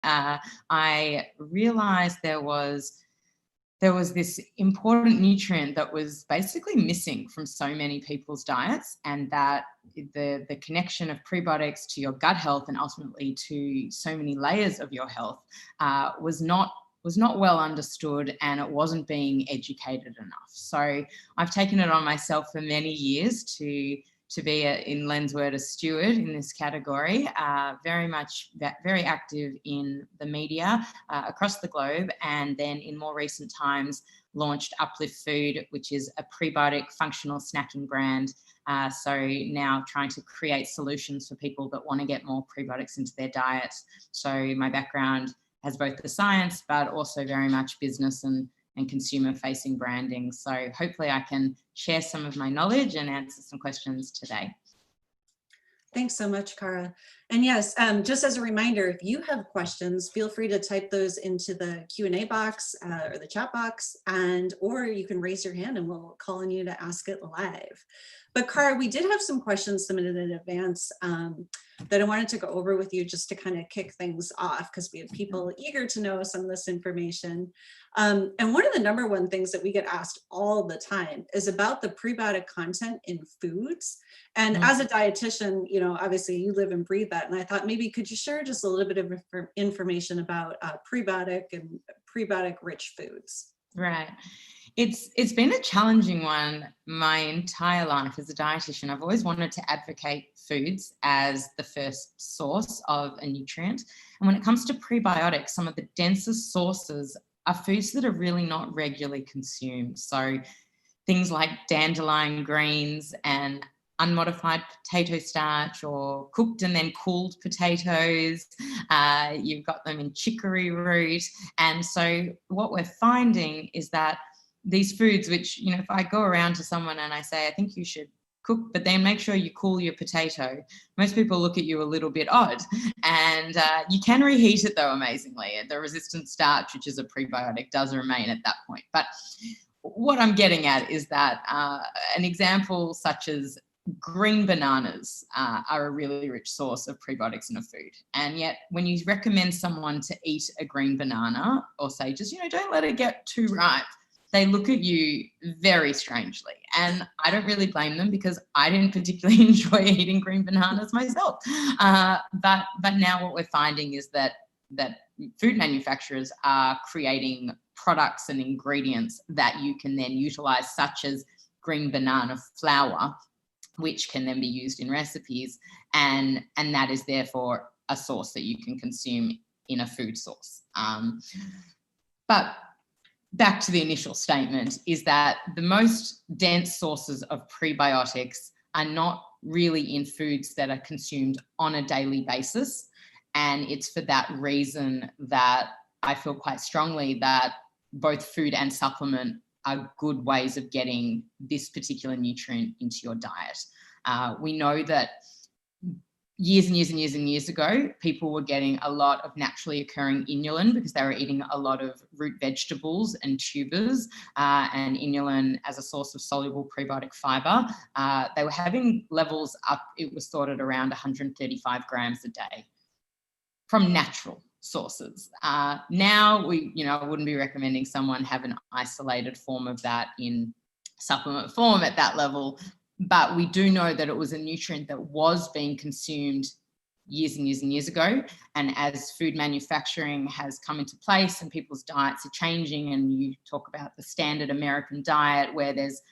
I realized there was this important nutrient that was basically missing from so many people's diets, and that the connection of prebiotics to your gut health and ultimately to so many layers of your health was not well understood, and it wasn't being educated enough. So I've taken it on myself for many years to be, in Len's word, a steward in this category, very active in the media across the globe, and then in more recent times launched Uplift Food, which is a prebiotic functional snacking brand. So now trying to create solutions for people that want to get more prebiotics into their diet. So my background has both the science, but also very much business and consumer-facing branding. So hopefully I can share some of my knowledge and answer some questions today. Thanks so much, Kara. And yes, just as a reminder, if you have questions, feel free to type those into the Q&A box or the chat box, or you can raise your hand and we'll call on you to ask it live. But Kara, we did have some questions submitted in advance that I wanted to go over with you just to kind of kick things off, because we have people eager to know some of this information. And one of the #1 things that we get asked all the time is about the prebiotic content in foods. And as a dietitian, you know, obviously you live and breathe that. And I thought maybe could you share just a little bit of information about prebiotic and prebiotic rich foods? Right. It's been a challenging one my entire life as a dietitian. I've always wanted to advocate foods as the first source of a nutrient. And when it comes to prebiotics, some of the densest sources are foods that are really not regularly consumed. So things like dandelion greens and unmodified potato starch, or cooked and then cooled potatoes. You've got them in chicory root. And so what we're finding is that these foods, which, you know, if I go around to someone and I say, I think you should cook, but then make sure you cool your potato, most people look at you a little bit odd. And you can reheat it though, amazingly. The resistant starch, which is a prebiotic, does remain at that point. But what I'm getting at is that an example such as green bananas are a really rich source of prebiotics in a food. And yet when you recommend someone to eat a green banana, or say, just, you know, don't let it get too ripe, they look at you very strangely. And I don't really blame them, because I didn't particularly enjoy eating green bananas myself. But now what we're finding is that food manufacturers are creating products and ingredients that you can then utilize, such as green banana flour, which can then be used in recipes. And that is therefore a source that you can consume in a food source. But back to the initial statement, is that the most dense sources of prebiotics are not really in foods that are consumed on a daily basis. And it's for that reason that I feel quite strongly that both food and supplement are good ways of getting this particular nutrient into your diet. We know that years and years and years and years ago, people were getting a lot of naturally occurring inulin because they were eating a lot of root vegetables and tubers, and inulin as a source of soluble prebiotic fiber. They were having levels up, it was thought, at around 135 grams a day from natural sources. Now I wouldn't be recommending someone have an isolated form of that in supplement form at that level. But we do know that it was a nutrient that was being consumed years and years and years ago. And as food manufacturing has come into place and people's diets are changing, and you talk about the standard American diet where there's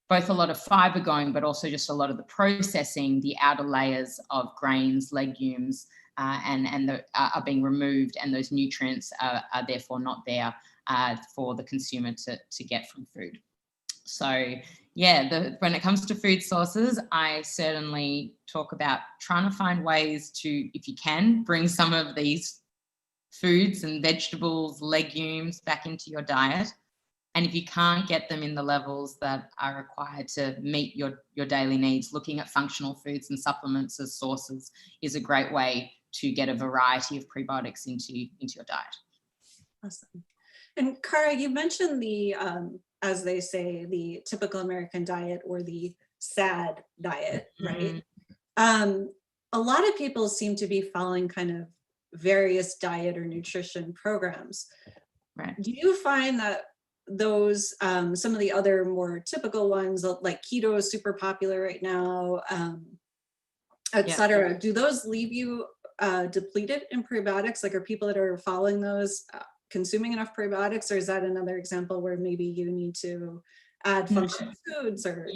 both a lot of fiber going, but also just a lot of the processing, the outer layers of grains, legumes, are being removed, and those nutrients are therefore not there for the consumer to get from food. So yeah, when it comes to food sources, I certainly talk about trying to find ways to, if you can, bring some of these foods and vegetables, legumes back into your diet. And if you can't get them in the levels that are required to meet your daily needs, looking at functional foods and supplements as sources is a great way to get a variety of prebiotics into your diet. Awesome. And Kara, you mentioned the, as they say, the typical American diet, or the SAD diet, right? A lot of people seem to be following kind of various diet or nutrition programs. Right. Do you find that those, some of the other more typical ones, like keto is super popular right now, et cetera, do those leave you depleted in prebiotics? Like, are people that are following those consuming enough prebiotics, or is that another example where maybe you need to add functional foods, or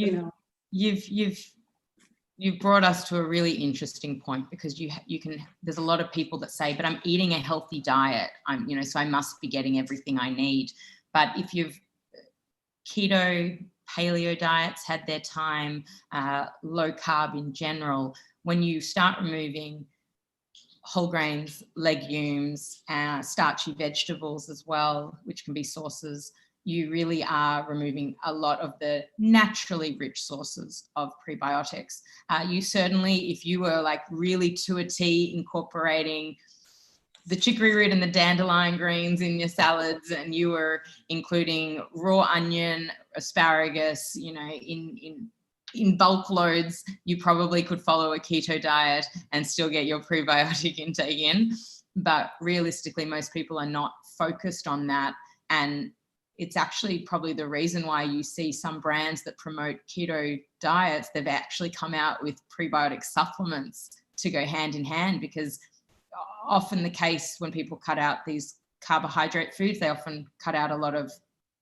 You've brought us to a really interesting point, because there's a lot of people that say, but I'm eating a healthy diet, so I must be getting everything I need. But if you've keto, paleo diets had their time, low carb in general, when you start removing whole grains, legumes, starchy vegetables as well, which can be sources, you really are removing a lot of the naturally rich sources of prebiotics. You certainly, if you were like really to a T incorporating the chicory root and the dandelion greens in your salads, and you were including raw onion, asparagus, in bulk loads, you probably could follow a keto diet and still get your prebiotic intake in. But realistically, most people are not focused on that. And it's actually probably the reason why you see some brands that promote keto diets, they've actually come out with prebiotic supplements to go hand in hand, because often the case when people cut out these carbohydrate foods, they often cut out a lot of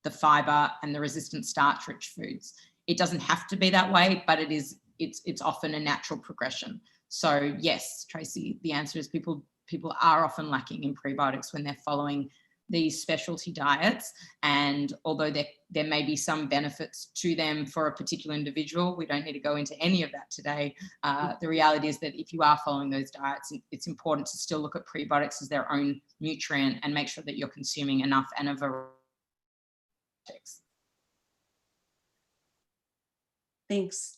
the fiber and the resistant starch rich foods. It doesn't have to be that way, but it's often a natural progression. So yes, Tracy, the answer is people are often lacking in prebiotics when they're following these specialty diets. And although there may be some benefits to them for a particular individual, we don't need to go into any of that today. The reality is that if you are following those diets, it's important to still look at prebiotics as their own nutrient and make sure that you're consuming enough and a variety. Thanks.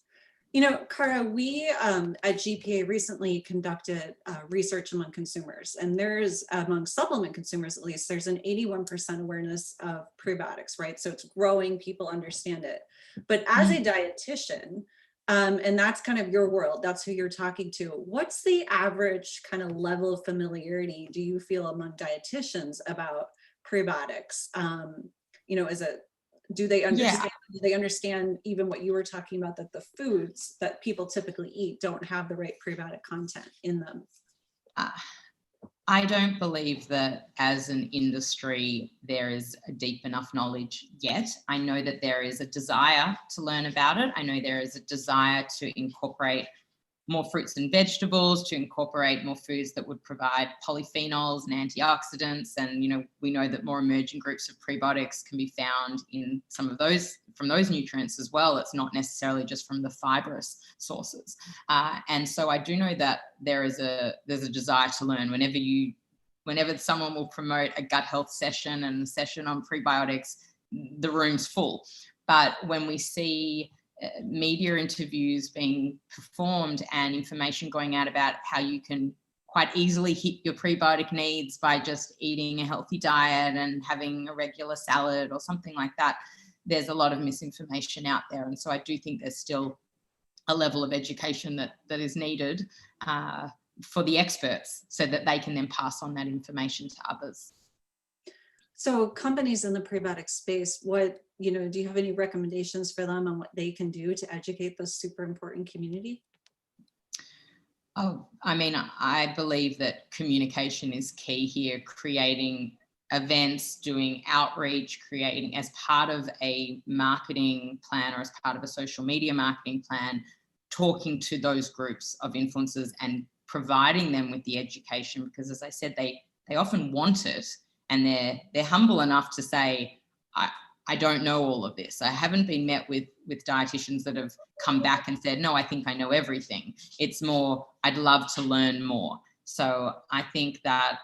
Kara, we at GPA recently conducted research among consumers, and there's, among supplement consumers at least, there's an 81% awareness of prebiotics, right? So it's growing, people understand it. But as a dietitian, and that's kind of your world, that's who you're talking to, what's the average kind of level of familiarity do you feel among dietitians about prebiotics? Do they understand? Do they understand even what you were talking about, that the foods that people typically eat don't have the right prebiotic content in them? I don't believe that as an industry there is a deep enough knowledge yet. I know that there is a desire to learn about it. I know there is a desire to incorporate more fruits and vegetables, to incorporate more foods that would provide polyphenols and antioxidants. And, we know that more emerging groups of prebiotics can be found in some of those, from those nutrients as well. It's not necessarily just from the fibrous sources. And so I do know that there's a desire to learn. Whenever someone will promote a gut health session and a session on prebiotics, the room's full. But when we see media interviews being performed and information going out about how you can quite easily hit your prebiotic needs by just eating a healthy diet and having a regular salad or something like that, there's a lot of misinformation out there. And so I do think there's still a level of education that is needed for the experts, so that they can then pass on that information to others. So companies in the prebiotic space, do you have any recommendations for them on what they can do to educate this super important community? Oh, I believe that communication is key here, creating events, doing outreach, creating as part of a marketing plan or as part of a social media marketing plan, talking to those groups of influencers and providing them with the education, because as I said, they often want it. And they're humble enough to say, I don't know all of this. I haven't been met with dietitians that have come back and said, no, I think I know everything. It's more, I'd love to learn more. So I think that,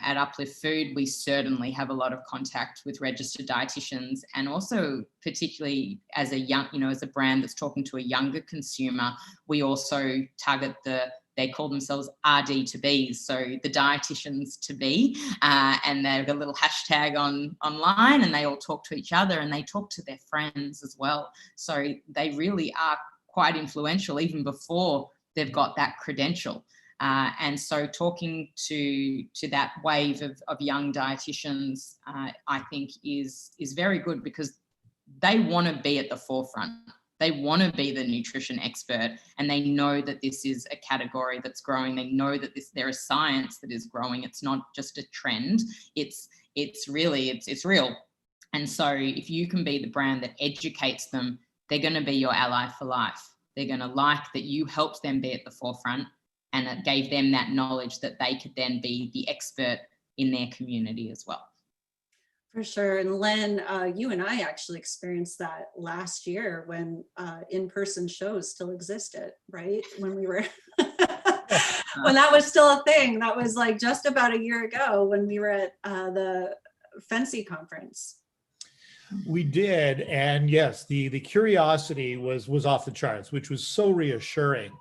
at Uplift Food, we certainly have a lot of contact with registered dietitians, and also particularly as a brand that's talking to a younger consumer, we also target they call themselves RD to Bs, so the dietitians to be, and they've got a little hashtag online, and they all talk to each other and they talk to their friends as well. So they really are quite influential even before they've got that credential. And so talking to that wave of young dietitians, I think is very good, because they want to be at the forefront. They want to be the nutrition expert, and they know that this is a category that's growing. They know that there is science that is growing. It's not just a trend. It's real. And so if you can be the brand that educates them, they're going to be your ally for life. They're going to like that you helped them be at the forefront, and it gave them that knowledge that they could then be the expert in their community as well. For sure. And Len, you and I actually experienced that last year when in-person shows still existed, right? When we were, when that was still a thing. That was like just about a year ago when we were at the Fancy conference. We did, and yes, the curiosity was off the charts, which was so reassuring.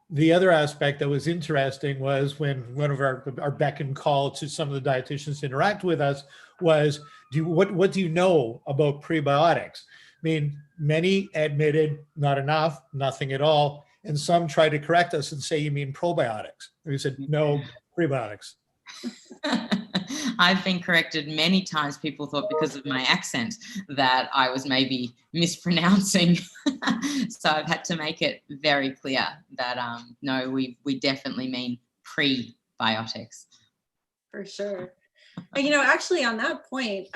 The other aspect that was interesting was when one of our beck and call to some of the dietitians to interact with us was, what do you know about prebiotics? I mean, many admitted not enough, nothing at all, and some tried to correct us and say, you mean probiotics? We said, no, prebiotics. I've been corrected many times. People thought because of my accent that I was maybe mispronouncing. So I've had to make it very clear that no, we definitely mean prebiotics. For sure. And, you know, actually on that point,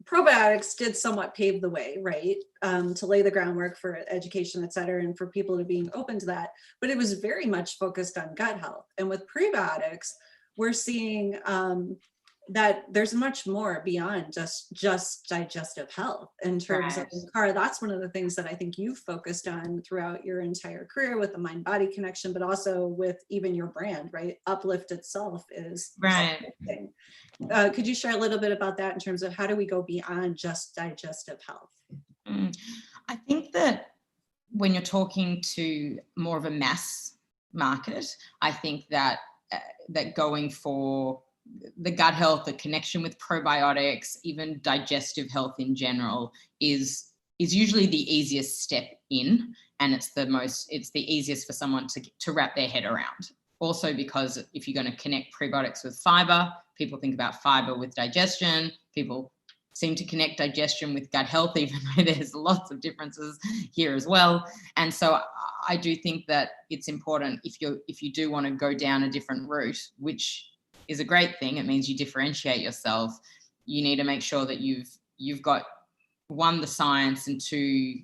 probiotics did somewhat pave the way, right? To lay the groundwork for education, et cetera, and for people to being open to that. But it was very much focused on gut health. And with prebiotics, we're seeing that there's much more beyond just digestive health in terms of, Kara, that's one of the things that I think you've focused on throughout your entire career with the mind-body connection, but also with even your brand, right? Uplift itself is right. Could you share a little bit about that in terms of how do we go beyond just digestive health? I think that when you're talking to more of a mass market, I think that that going for the gut health, the connection with probiotics, even digestive health in general is usually the easiest step in, and it's the easiest for someone to wrap their head around. Also, because if you're going to connect prebiotics with fiber, people think about fiber with digestion. People seem to connect digestion with gut health, even though there's lots of differences here as well. And so I do think that it's important, if you do want to go down a different route, which is a great thing, it means you differentiate yourself. You need to make sure that you've got, one, the science, and two,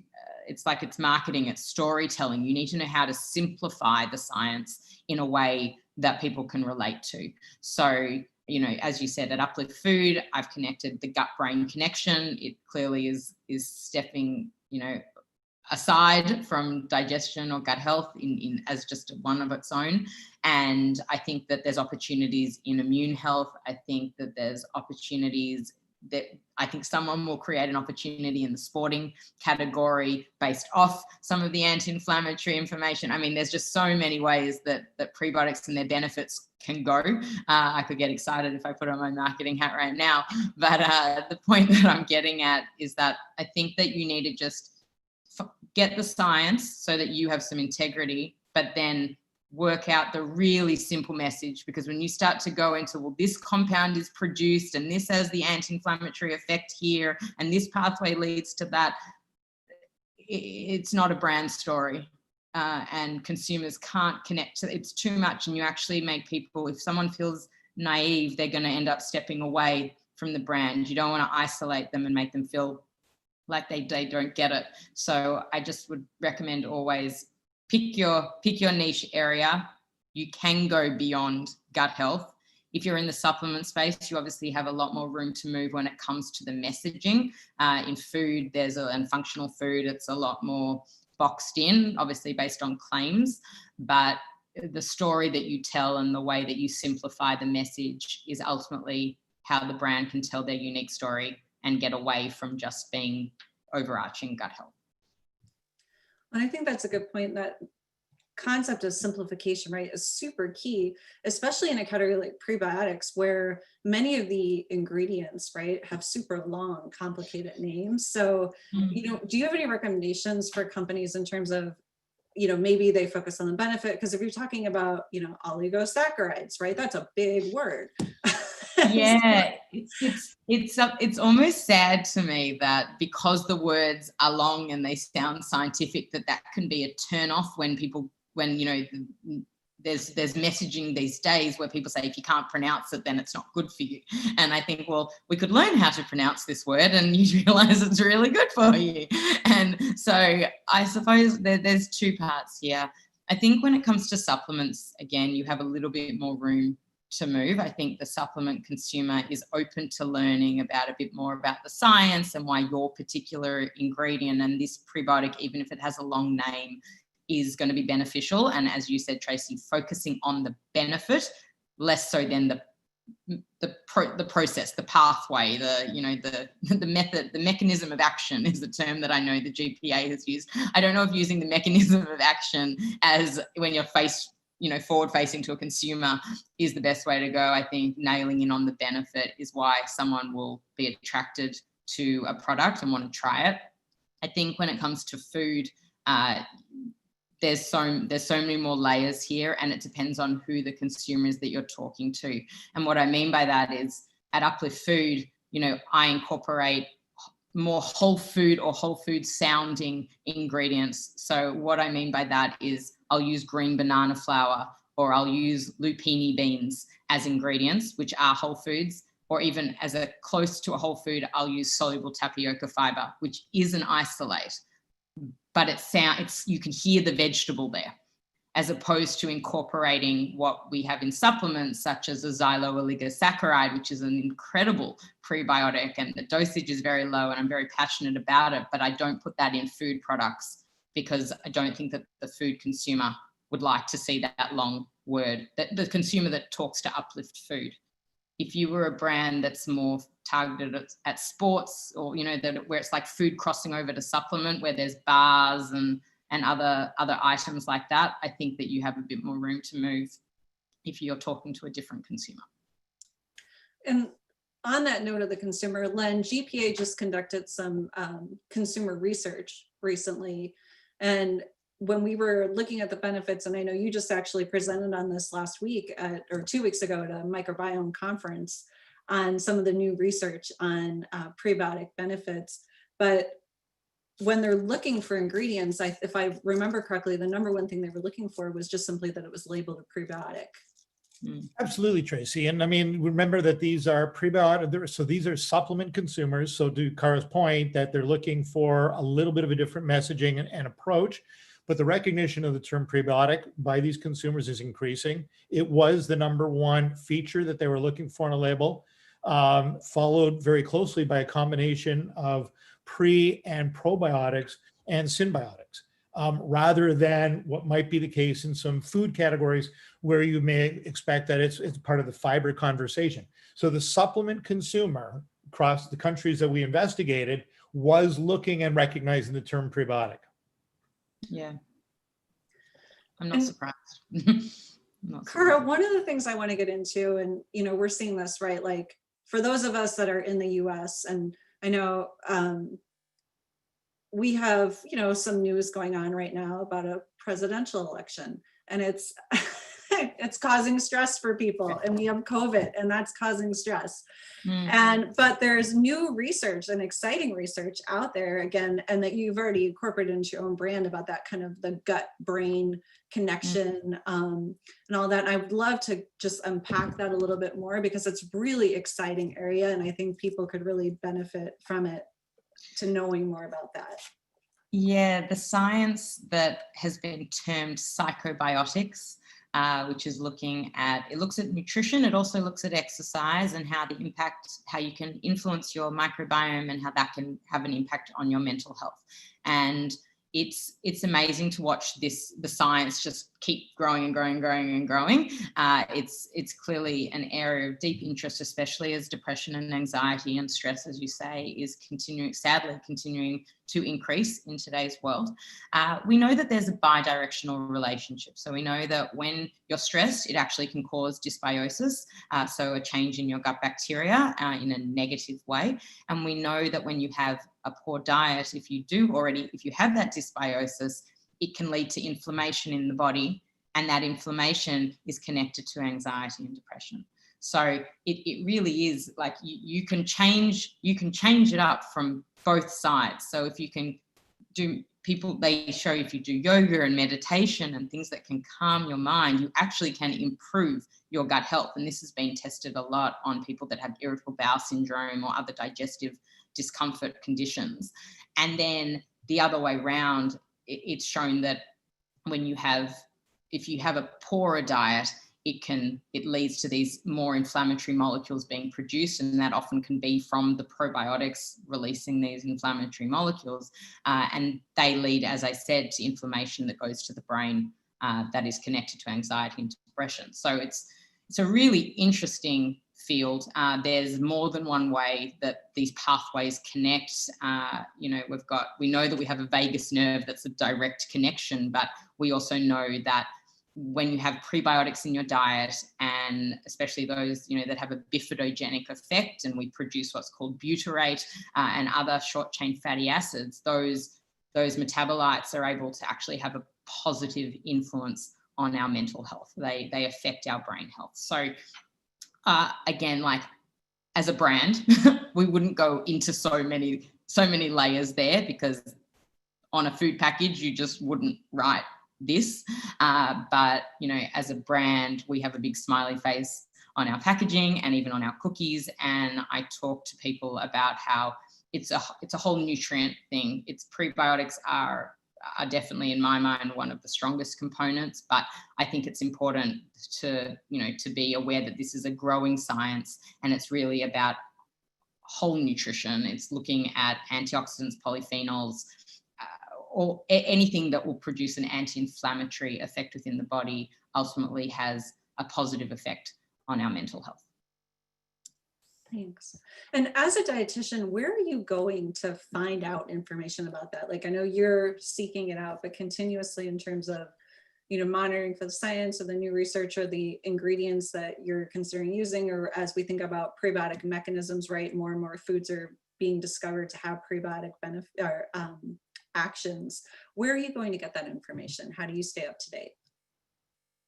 it's marketing, it's storytelling. You need to know how to simplify the science in a way that people can relate to. So, you know, as you said, at Uplift Food, I've connected the gut-brain connection. It clearly is stepping, you know, aside from digestion or gut health in as just one of its own. And I think that there's opportunities in immune health. I think that there's opportunities that I think someone will create an opportunity in the sporting category based off some of the anti-inflammatory information. I mean, there's just so many ways that prebiotics and their benefits can go. I could get excited if I put on my marketing hat right now. But the point that I'm getting at is that I think that you need to just get the science so that you have some integrity, but then work out the really simple message. Because when you start to go into, well, this compound is produced and this has the anti-inflammatory effect here and this pathway leads to that, it's not a brand story. And consumers can't connect to it. It's too much, and you actually make people, if someone feels naive, they're going to end up stepping away from the brand. You don't want to isolate them and make them feel like they don't get it. So I just would recommend always pick your niche area. You can go beyond gut health. If you're in the supplement space, you obviously have a lot more room to move when it comes to the messaging. In food, and functional food, it's a lot more boxed in, obviously based on claims, but the story that you tell and the way that you simplify the message is ultimately how the brand can tell their unique story and get away from just being overarching gut health. And I think that's a good point. That concept of simplification, right, is super key, especially in a category like prebiotics, where many of the ingredients, right, have super long, complicated names. So, you know, do you have any recommendations for companies in terms of, maybe they focus on the benefit, because if you're talking about, oligosaccharides, right, that's a big word. Yeah, it's almost sad to me that because the words are long and they sound scientific, that can be a turn off when there's messaging these days where people say if you can't pronounce it, then it's not good for you. And I think, well, we could learn how to pronounce this word and you realize it's really good for you. And so I suppose there's two parts here. I think when it comes to supplements, again, you have a little bit more room to move. I think the supplement consumer is open to learning about a bit more about the science and why your particular ingredient and this prebiotic, even if it has a long name, is going to be beneficial. And as you said, Tracy, focusing on the benefit less so than the process, the pathway, the method, the mechanism of action is the term that I know the GPA has used. I don't know if using the mechanism of action as when you're forward facing to a consumer is the best way to go. I think nailing in on the benefit is why someone will be attracted to a product and want to try it. I think when it comes to food, there's so many more layers here, and it depends on who the consumer is that you're talking to. And what I mean by that is at Uplift Food, I incorporate more whole food or whole food sounding ingredients. So what I mean by that is I'll use green banana flour, or I'll use lupini beans as ingredients, which are whole foods, or even as a close to a whole food, I'll use soluble tapioca fiber, which is an isolate, but you can hear the vegetable there, as opposed to incorporating what we have in supplements, such as a xylo-oligosaccharide, which is an incredible prebiotic, and the dosage is very low, and I'm very passionate about it, but I don't put that in food products because I don't think that the food consumer would like to see that long word, that the consumer that talks to Uplift Food. If you were a brand that's more targeted at sports, or where it's like food crossing over to supplement, where there's bars and other items like that, I think that you have a bit more room to move if you're talking to a different consumer. And on that note of the consumer, Len, GPA just conducted some consumer research recently. And when we were looking at the benefits, and I know you just actually presented on this last week or 2 weeks ago at a microbiome conference on some of the new research on prebiotic benefits. But when they're looking for ingredients, if I remember correctly, the number one thing they were looking for was just simply that it was labeled a prebiotic. Absolutely, Tracy. And I mean, remember that these are prebiotic, so these are supplement consumers. So to Kara's point, that they're looking for a little bit of a different messaging and approach, but the recognition of the term prebiotic by these consumers is increasing. It was the number one feature that they were looking for on a label, followed very closely by a combination of pre and probiotics and symbiotics. Rather than what might be the case in some food categories where you may expect that it's part of the fiber conversation. So the supplement consumer across the countries that we investigated was looking and recognizing the term prebiotic. Yeah, I'm not surprised. Kara, one of the things I want to get into, and we're seeing this, right? Like for those of us that are in the US, and I know we have, some news going on right now about a presidential election, and it's it's causing stress for people, and we have COVID, and that's causing stress. But there's new research and exciting research out there again, and that you've already incorporated into your own brand about that kind of the gut brain connection and all that. And I would love to just unpack that a little bit more, because it's a really exciting area, and I think people could really benefit from it, to knowing more about that. Yeah, the science that has been termed psychobiotics, which is it looks at nutrition, it also looks at exercise and how you can influence your microbiome and how that can have an impact on your mental health. And it's amazing to watch the science just keep growing and growing and growing and growing. It's clearly an area of deep interest, especially as depression and anxiety and stress, as you say, is sadly continuing to increase in today's world. We know that there's a bidirectional relationship. So we know that when you're stressed, it actually can cause dysbiosis, so a change in your gut bacteria in a negative way. And we know that when you have a poor diet, if you have that dysbiosis, it can lead to inflammation in the body, and that inflammation is connected to anxiety and depression. So it really is like you can change it up from both sides. So if you can do, they show if you do yoga and meditation and things that can calm your mind, you actually can improve your gut health. And this has been tested a lot on people that have irritable bowel syndrome or other digestive discomfort conditions. And then the other way around, it's shown that if you have a poorer diet, it leads to these more inflammatory molecules being produced, and that often can be from the probiotics releasing these inflammatory molecules, and they lead, as I said, to inflammation that goes to the brain, that is connected to anxiety and depression. So it's a really interesting field. There's more than one way that these pathways connect. We know that we have a vagus nerve that's a direct connection, but we also know that when you have prebiotics in your diet, and especially those, that have a bifidogenic effect, and we produce what's called butyrate and other short chain fatty acids, those metabolites are able to actually have a positive influence on our mental health. They affect our brain health. So again, like as a brand, we wouldn't go into so many layers there, because on a food package, you just wouldn't write this. But, as a brand, we have a big smiley face on our packaging and even on our cookies. And I talk to people about how it's a whole nutrient thing. Prebiotics are definitely, in my mind, one of the strongest components, but I think it's important to be aware that this is a growing science, and it's really about whole nutrition. It's looking at antioxidants, polyphenols, or anything that will produce an anti-inflammatory effect within the body ultimately has a positive effect on our mental health. Thanks. And as a dietitian, where are you going to find out information about that? Like, I know you're seeking it out, but continuously in terms of, monitoring for the science or the new research or the ingredients that you're considering using, or as we think about prebiotic mechanisms, right? More and more foods are being discovered to have prebiotic benefit or actions. Where are you going to get that information? How do you stay up to date?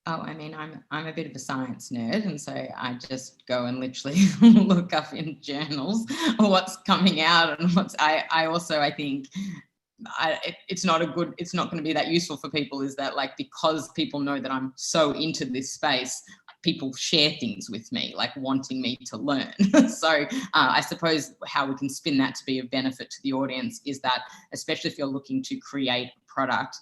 Oh, I mean, I'm a bit of a science nerd, and so I just go and literally look up in journals what's coming out, and I think it's not going to be that useful for people, is that, like, because people know that I'm so into this space, people share things with me, like wanting me to learn. So I suppose how we can spin that to be of benefit to the audience is that, especially if you're looking to create a product,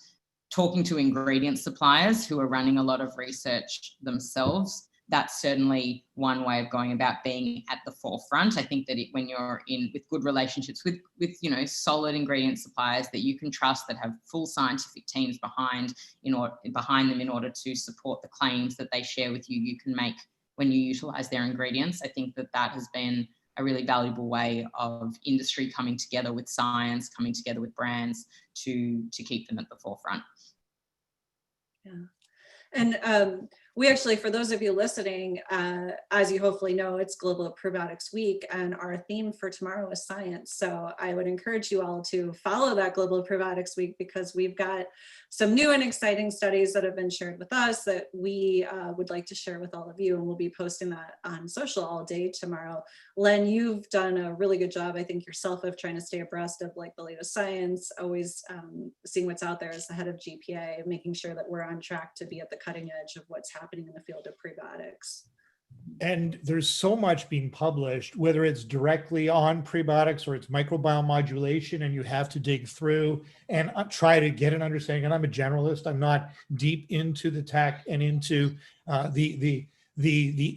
talking to ingredient suppliers who are running a lot of research themselves, that's certainly one way of going about being at the forefront. I think that when you're in with good relationships with solid ingredient suppliers that you can trust, that have full scientific teams behind them in order to support the claims that they share with you, you can make when you utilize their ingredients. I think that has been a really valuable way of industry coming together with science, coming together with brands to keep them at the forefront. Yeah. And we actually, for those of you listening, as you hopefully know, it's Global Probiotics Week, and our theme for tomorrow is science. So I would encourage you all to follow that Global Probiotics Week, because we've got some new and exciting studies that have been shared with us that we would like to share with all of you, and we'll be posting that on social all day tomorrow. Len, you've done a really good job, I think, yourself, of trying to stay abreast of like the latest science, always seeing what's out there as the head of GPA, making sure that we're on track to be at the cutting edge of what's happening in the field of prebiotics. And there's so much being published, whether it's directly on prebiotics or it's microbiome modulation, and you have to dig through and try to get an understanding. And I'm a generalist. I'm not deep into the tech and into the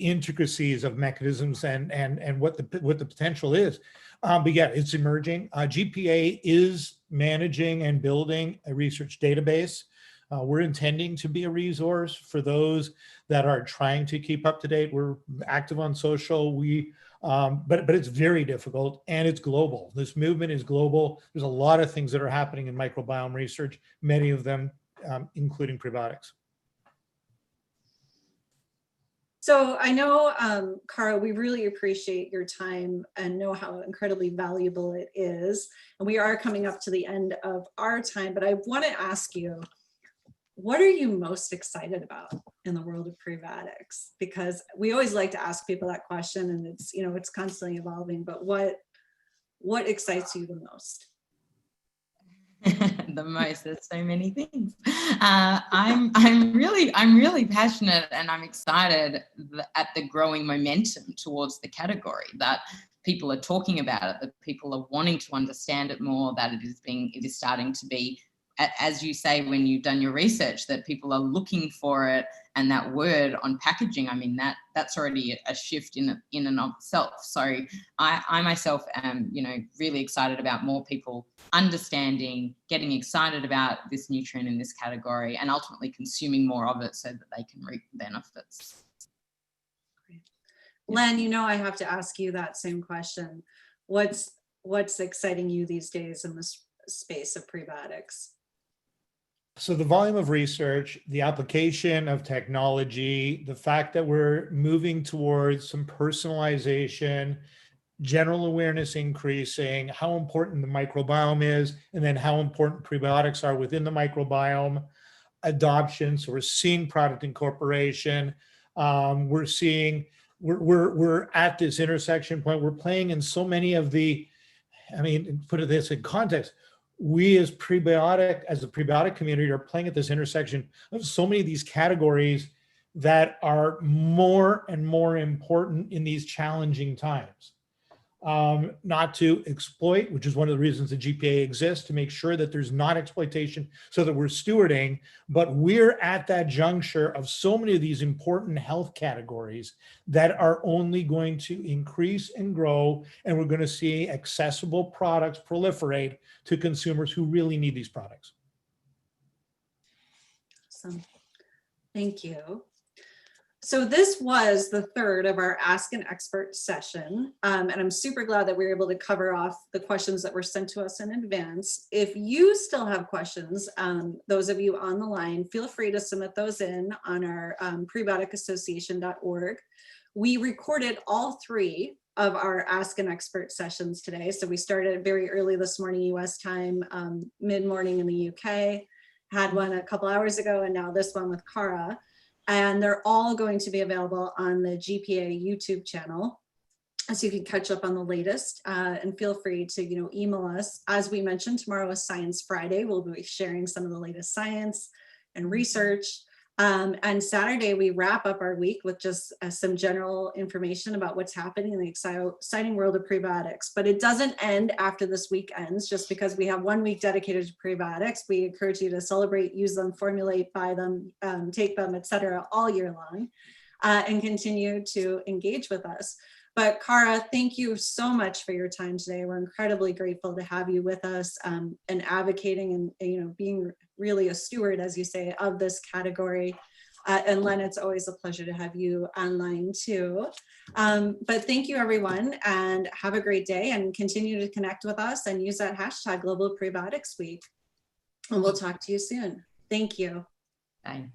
intricacies of mechanisms and what the potential is. But yeah, it's emerging. GPA is managing and building a research database. We're intending to be a resource for those that are trying to keep up to date. We're active on social. But it's very difficult, and it's global. This movement is global. There's a lot of things that are happening in microbiome research, many of them including prebiotics. So I know, Kara, we really appreciate your time and know how incredibly valuable it is. And we are coming up to the end of our time, but I want to ask you, what are you most excited about in the world of prebiotics? Because we always like to ask people that question, and it's, you know, it's constantly evolving, but what excites you the most? The most, there's so many things. I'm really passionate, and I'm excited at the growing momentum towards the category, that people are talking about it, that people are wanting to understand it more, that it is starting to be, as you say, when you've done your research, that people are looking for it, and that word on packaging, I mean, that's already a shift in and of itself. So I myself am, you know, really excited about more people understanding, getting excited about this nutrient in this category, and ultimately consuming more of it so that they can reap the benefits. Len, you know, I have to ask you that same question. What's exciting you these days in this space of prebiotics? So the volume of research, the application of technology, the fact that we're moving towards some personalization, general awareness increasing, how important the microbiome is, and then how important prebiotics are within the microbiome, adoption. So we're seeing product incorporation. We're seeing, we're at this intersection point. We're playing in so many of the, I mean, put this in context, we as the prebiotic community are playing at this intersection of so many of these categories that are more and more important in these challenging times. Not to exploit, which is one of the reasons the GPA exists, to make sure that there's not exploitation, so that we're stewarding, but we're at that juncture of so many of these important health categories that are only going to increase and grow, and we're going to see accessible products proliferate to consumers who really need these products. Awesome. Thank you. So this was the third of our Ask an Expert session, and I'm super glad that we were able to cover off the questions that were sent to us in advance. If you still have questions, those of you on the line, feel free to submit those in on our prebioticassociation.org. We recorded all three of our Ask an Expert sessions today. So we started very early this morning, US time, mid-morning in the UK, had one a couple hours ago, and now this one with Kara. And they're all going to be available on the GPA YouTube channel, so you can catch up on the latest. And feel free to, you know, email us. As we mentioned, tomorrow is Science Friday. We'll be sharing some of the latest science and research. And Saturday, we wrap up our week with just some general information about what's happening in the exciting world of prebiotics. But it doesn't end after this week ends, just because we have 1 week dedicated to prebiotics. We encourage you to celebrate, use them, formulate, buy them, take them, etc., all year long, and continue to engage with us. But Kara, thank you so much for your time today. We're incredibly grateful to have you with us, and advocating and, you know, being really a steward, as you say, of this category. And Len, it's always a pleasure to have you online too. But thank you, everyone, and have a great day, and continue to connect with us and use that hashtag Global Prebiotics Week. And we'll talk to you soon. Thank you. Bye.